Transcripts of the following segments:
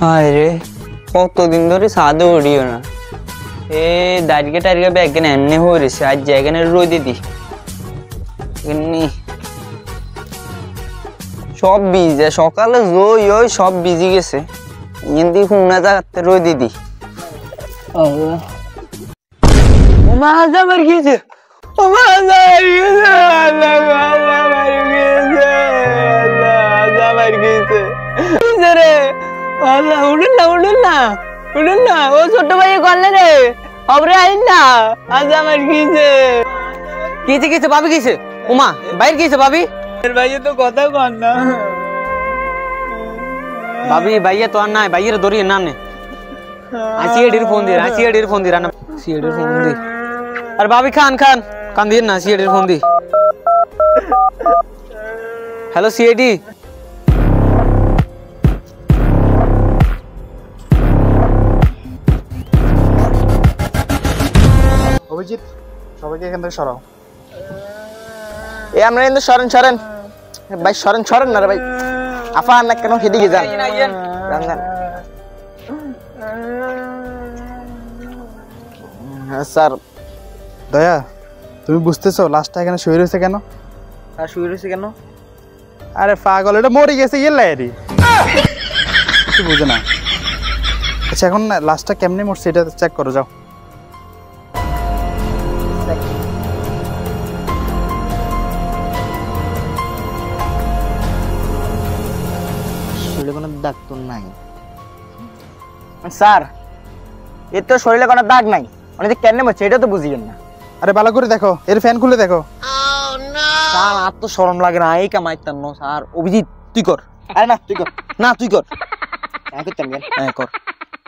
হায় রে কতদিন ধরে সাদে উড়িও না এ দাঁড়িয়ে টাড়িয়ে ব্যাগেন এমনি হয়েছে আজ জায়গানে রোদে দি সব ভিজে সকালে জই ওই সব ভিজি গেছে ইন্দি হুনা জায়গাতে রোদে দি ওমা হাজা মার গিয়েছে ওমা হাজা মার গিয়েছে হাজা মার গিয়েছে রে আল্লাহ উড়ুন না ও ছোট ভাই করলে রে খবরে আইন না আজ আমার কিছে ভাবি কিছে উমা বাইরে কিছে ভাবি ভাইয়ে তো কথা কর না ভাবি ভাইয়া তো আর নাই ভাইয়ের দড়িয়ে না নে সিএডির ফোন দি রানা সিএডির ফোন দি আর ভাবি খান দিয়ে না সিএডির ফোন দি হ্যালো সিএডি অভিজিৎ সবাইকে এখান থেকে সরাও আমরা কিন্তু সরেন ভাই সরেন না রে ভাই আফা না কেন সেদিকে যান হ্যাঁ স্যার দয়া তুমি বুঝতেছো লাস্টটা এখানে শুয়ে রয়েছে কেন? আর শুয়ে রয়েছে কেন? আরে পাগল এটা মরে গেছে রে কিছু বুঝে না। আচ্ছা এখন লাস্টটা কেমনে মরছে এটা চেক করো যাও। শরীরে কোনো দাগ তো নাই স্যার, এর তো শরীরে কোনো দাগ নাই, মানে যে কেন মরছে এটা তো বুঝিয়েন না। আরে ভালো করে দেখো, এর ফ্যান খুলে দেখো। স্যার আর তো শরম লাগে না, এই কামাইতাম না স্যার। অভিজিৎ তুই কর। আরে না তুই কর, না তুই কর। হ্যাঁ কর।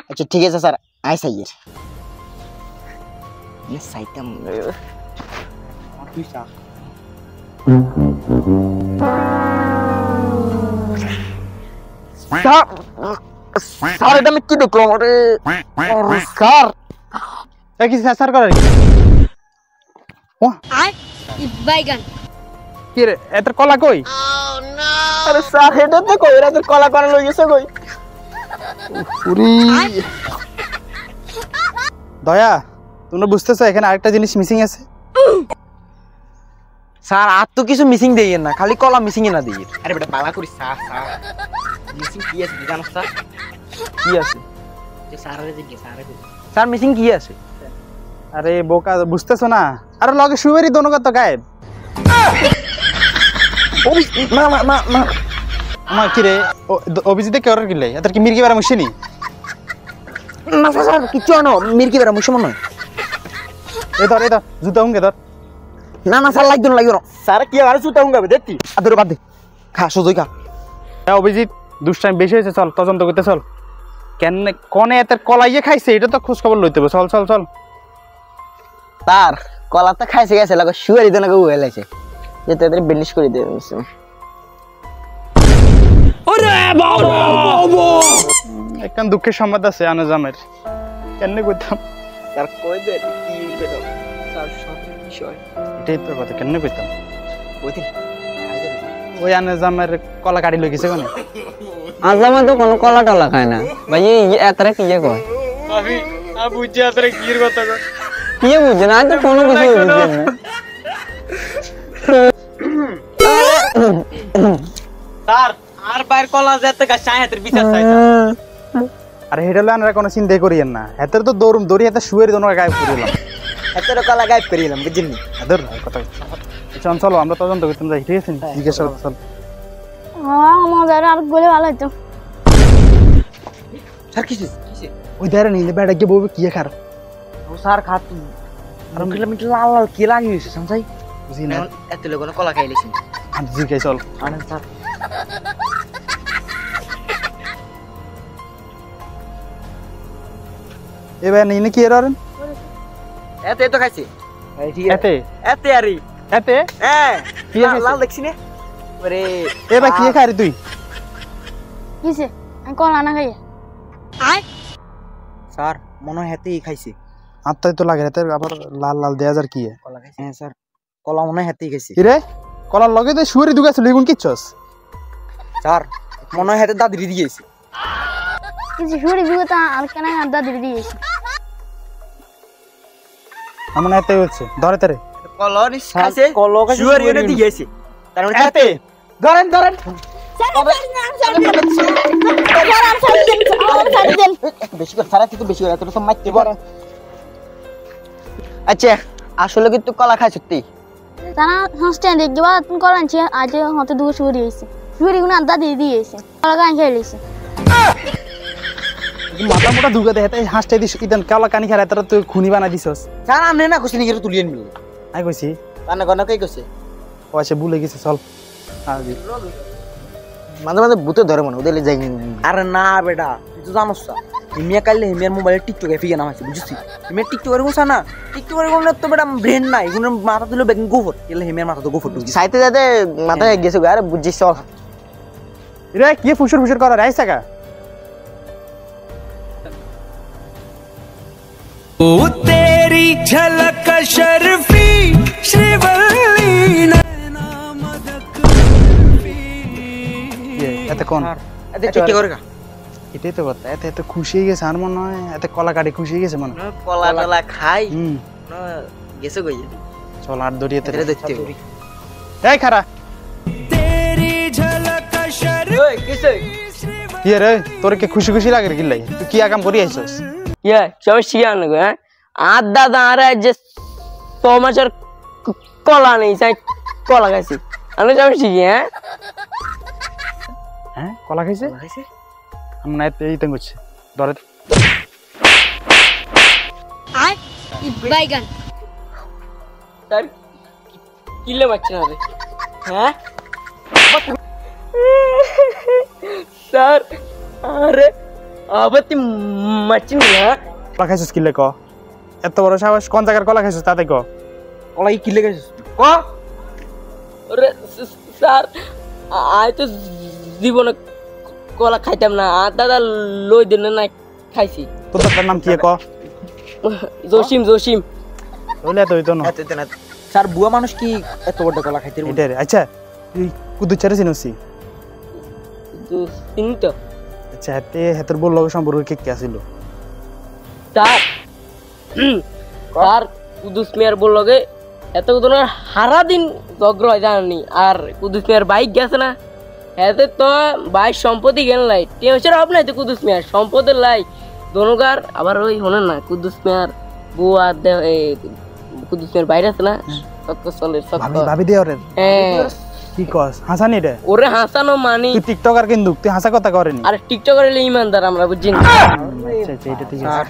আচ্ছা ঠিক আছে স্যার, আই সাইয়ের সাইতাম তুই স্যার। স্যার এটা আমি কি দেখলাম? আরে স্যার কি স্যার করে কি রে এত কলা কই? আরে স্যার এটা তো কই, এরা তো কলা করা লই গেছে কই। দয়া তোমরা বুঝতেছো এখানে আরেকটা জিনিস মিসিং আছে। স্যার আর তো কিছু মিসিং দেইয়েন না, খালি কলা মিসিং এ না দিয়ে। আরে বেটা বালা করি স্যার। মিসিং কি আছে জানো স্যার? কি আছে যে স্যারের দিকে স্যার মিসিং কি আছে? আরে বোকা বুঝতেছো না? আরে লগে শুয়েরই দোনো কত গায়েব। না আমার কি রে অভিজিতে কে অর্ডার কিলে এত কি মির্কি বেরা মুশিনি? না স্যার কিছু আনো মির্কি বেরা মুশি মনে হয়। এই ধর জুতা হুঙ্গে ধর। না স্যার লাগবে না স্যার। কি আর জুতা হুঙ্গাবে দেখতি? আদর বাদ দে, খা সোজই খা। অভিজিৎ দুষ্টাইম বেশি হয়েছে, চল তদন্ত করতে চল। কেন কনে এত কলাইয়ে খাইছে এটা তো খোঁজ খবর লইতে হবে। চল তার কলা তো খাইছে গেছে, লাগে শুয়ারি দেন গো হইলাইছে যে তাদের বেলিশ করে দেবে। ওরে বাবা একখান দুঃখের সংবাদ আছে আনোজামের। কেন কইতাম স্যার কই দে কি বেটা স্যার সব বিষয় এটাই তো কথা। কেন কইতাম কইতে ওই আনোজামের কলা কাটি লই গেছে কোন? আজামা তো কোনো কলা টলা খায় না ভাই। এতরে কি কয় ভাবি আর বুঝছি এতরে কির কথা কয় কি বুঝে না? তো কোনো কিছু বুঝে না স্যার। আর বাইর কলা যেতে গা সাহেতের বিচার চাই। আর হেডলে আনরা কোনো চিন্তা করিয়েন না। এতের তো দৌড়ি এত শুয়ের দোনো গায়েব করিলাম। এতের কলা গায়েব করিলাম বুঝিনি। আদর কথা চলো আমরা তদন্ত করতে যাই। ঠিক আছে জিজ্ঞাসা চল। মজার আর গলে ভালো হইতো। স্যার কিছে ওই ধারে নিলে বেড়া গিয়ে বলবে কি খার। ও স্যার খাত আর কিলোমিটার লাল কি লাগি হইছে সমঝাই বুঝি না। এত লোকন কলা খাইলেছেন। আমি জিজ্ঞাসা চল। আরে স্যার এবার নিনে কি এররেন এতে তো খাইছে এতে এতে আরে এতে হ্যাঁ কি লাল দেখছি না। ওরে এবার কি খাই তুই? কিছে আমি কলা না খাই। স্যার মনে হয় হেতেই খাইছে। আত্মাই তো লাগে এতে আবার লাল দেয়া যার কি কলা খাইছে? হ্যাঁ স্যার কলা মনে হয় হেতেই খাইছে। রে কলার লগে তো শুয়ারি দুগাছ লিগুন কিচ্ছস। স্যার মনে হয় হেতে দাদি দিয়েছে। কিছু শুড়ি বিগত আর কেন আড্ডা দিয়ে দিয়েছে আমার এতে হচ্ছে ধরে তারে কলরি খাইছে শুয়ার এনে দিয়েছে তার মানে এতে ধরেন ধরেন বেশি করে সারা থেকে বেশি করে তোর সব মাইতে বড় আচ্ছা আসলে কি তুই কলা খাইছিস তুই তারা হাসতে দেখতে বা তুমি করানছে আজ হতে দুটো শুড়ি হয়েছে শুড়ি গুলো আড্ডা দিয়ে দিয়েছে কলা গান খেলেছে মাথা মোটা ঢুকে দেয় তাই হাসতে দিস ইদান কালা কানি খায় তারা তুই খুনি বানাই দিছস স্যার আমনে না খুশি নিয়ে তুলিয়ে নিল আই কইছি তার না গনা কই কইছে পয়সা ভুলে গেছে চল আজি মাঝে মাঝে ভূতে ধরে মনে ওদের যাই আরে না বেটা তুই তো জানোস না হিমিয়া কাইলে হিমিয়ার মোবাইলে টিকটকে ফিগে নামাইছে বুঝছিস হিমিয়া টিকটকের গুছা না টিকটকের গুলো তো বেটা ব্রেন নাই এগুলো মাথা দিল বেকিং গোফর এলে হিমিয়ার মাথা তো গোফর ঢুকছে সাইতে যাতে মাথায় গেছে আরে বুঝছিস চল রে কি ফুসুর ফুসুর করা রাইস টাকা ओ तेरी झलक शर्फी श्रीवल्ली नैना मदक এতে কোন এতে টিকটক করে কা এটাই তো কথা এতে এত খুশি হয়ে গেছে আর মনে হয় এতে কলা কাটি খুশি হয়ে গেছে মনে হয় কলা টলা খাই হুম না গেছে কই চল আর দড়িয়ে এতে দেখতে এই খারা तेरी झलक शर्फी ওই কিসে কি রে তোর কি খুশি খুশি লাগে কি লাই তুই কি আকাম করি আইছস ইয়া সব শিয়ান গো হ্যাঁ আদা দাঁড়া যে সমাচার কলা নেই চাই কলা খাইছি আমি সব শিখি হ্যাঁ হ্যাঁ কলা খাইছে আমি না এতে এইটা করছে ধরে বাইগান স্যার কিলে মারছে না রে হ্যাঁ স্যার আরে আবার তুই মারছিস না কলা খাইছিস কি লে ক এত বড় সাহস কোন জায়গার কলা খাইছিস তাতে ক কলা কি লেগে গেছে ক আরে স্যার আই তো জীবনে কলা খাইতাম না আর দাদা লই দিন না খাইছি তোর তার নাম কি ক জসিম জসিম ওইলে তো হইতো না এতে না স্যার বুয়া মানুষ কি এত বড় কলা খাইতে এটা রে আচ্ছা তুই কুদু চারে চিনছি চিনি তো আচ্ছা এতে হেতর বল লগে সম্পর্ক কে কে আছিল স্যার স্যার কুদুস মিয়ার বললো গে এত তোমার হারা দিন ঝগড়া হয় জানি আর কুদুস মিয়ার বাইক গেছে না এতে তো বাইক সম্পত্তি গেল লাই টেনশন হবে না তো কুদুস মিয়ার সম্পদের লাই দোনগার আবার ওই হলেন না কুদুস মিয়ার বউ আর কুদুস মিয়ার বাইরে আছে না সক্কর চলে ভাবি সক্কর ভাবি দে ওরে হ্যাঁ কি কস হাসানি রে ওরে হাসানো মানি তুই টিকটকার কিন্তু তুই হাসা কথা করেনি আর টিকটকার হলে ইমানদার আমরা বুঝছি না আচ্ছা আচ্ছা এটা ঠিক আছে স্যার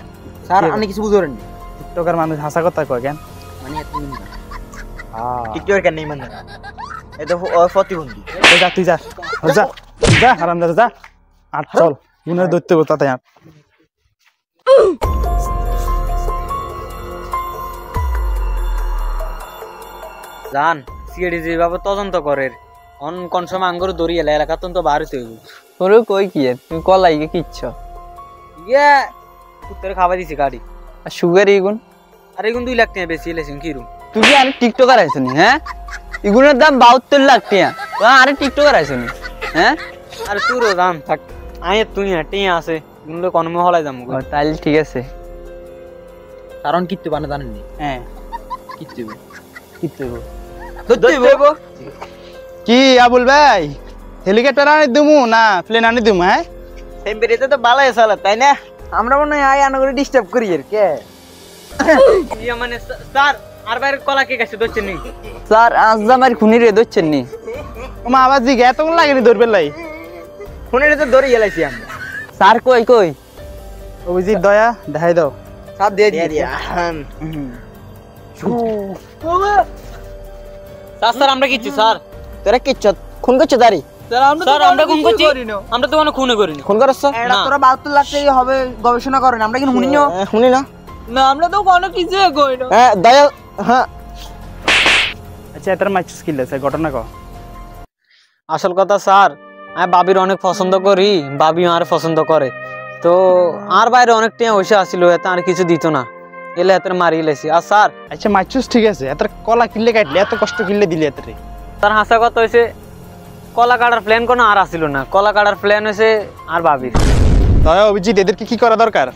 স্যার আমি কিছু বুঝরেন টিকটকার মানুষ হাসা কথা কয় কেন মানে এত টিকটকের কেন নেই মানে এটা প্রতিবন্ধী যা তুই যা যা যা হারাম যা যা আর চল গুনের দৈত্য তাতে আর জান সিআইডি যেভাবে তদন্ত করে কোন সময় আঙ্গুর দড়ি এলা এলাকা তো বাড়িতে হইব ওরে কই কি তুমি কলাই গে কিচ্ছ ইয়ে কুত্তরে খাওয়া দিছি গাড়ি আর সুগার এগুন আর এখন 2 লাখ টাকা বেশি এলেছেন কি রুম তুই আরে টিকটকার আইছনি হ্যাঁ এগুলোর দাম 72 লাখ টাকা আরে টিকটকার আইছনি হ্যাঁ আরে তোরও দাম থাক আয় তুই টিয়া আছে গুলো কোন মে হলাই যামু তাইলে ঠিক আছে কারণ কিত্তু বানা জানেন নি হ্যাঁ কিত্তু কি আবুল ভাই হেলিকপ্টার আনি দিমু না প্লেন আনি দিমু হ্যাঁ টেম্পারেচার তো বালাই সালা তাই না আমরা মনে হয় আয় আনা করে ডিস্টার্ব করি এর কে ইয়া মানে স্যার আর বাইরে কলা কে গেছে দচ্ছেন নি স্যার আজ আমার খুনি রে দচ্ছেন নি ওমা আবার জিগে এত লাগেনি ধরবে লাই ফোনের তো ধরে গেলাইছি আমরা স্যার কই কই অভিজিৎ দয়া দেখাই দাও সব দিয়ে দিয়ে স্যার আমরা কিচ্ছু স্যার তোরা কিচ্ছ খুন করছো দাঁড়ি স্যার আমরা কোন করছি আমরা তো কোনো খুনে করিনি খুন করছ তোরা 72 লাখ টাকা হবে গবেষণা করেন আমরা কিন্তু শুনি না শুনি না না আমরা তো কোনো কিছু কই না হ্যাঁ দয়া হ্যাঁ আচ্ছা এটার ম্যাচ স্কিল আছে ঘটনা কো আসল কথা স্যার আমি বাবির অনেক পছন্দ করি বাবি আর পছন্দ করে তো আর বাইরে অনেক টিয়া হইসে আসিল এত আর কিছু দিত না এলে এত মারি লেছি আর স্যার আচ্ছা ম্যাচুস ঠিক আছে এত কলা কিনলে কাটলে এত কষ্ট কিনলে দিলে এতরে তার হাসা কথা হয়েছে কলা কাটার প্ল্যান কোনো আর আসিল না কলা কাটার প্ল্যান হয়েছে আর বাবির তাহলে অভিজিৎ এদেরকে কি করা দরকার?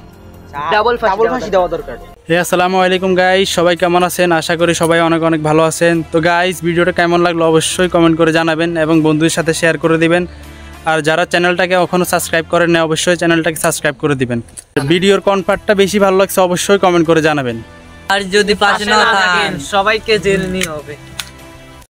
ডাবল ফাঁসি দেওয়া দরকার। আসসালামু আলাইকুম গাইস, সবাই কেমন আছেন? আশা করি সবাই অনেক অনেক ভালো আছেন। তো গাইস, ভিডিওটা কেমন লাগলো অবশ্যই কমেন্ট করে জানাবেন এবং বন্ধুদের সাথে শেয়ার করে দিবেন। আর যারা চ্যানেলটাকে এখনো সাবস্ক্রাইব করেন না অবশ্যই চ্যানেলটাকে সাবস্ক্রাইব করে দিবেন। ভিডিওর কোন পার্টটা বেশি ভালো লাগছে অবশ্যই কমেন্ট করে জানাবেন। আর যদি পাশে না থাকেন সবাইকে জেল নিয়ে হবে।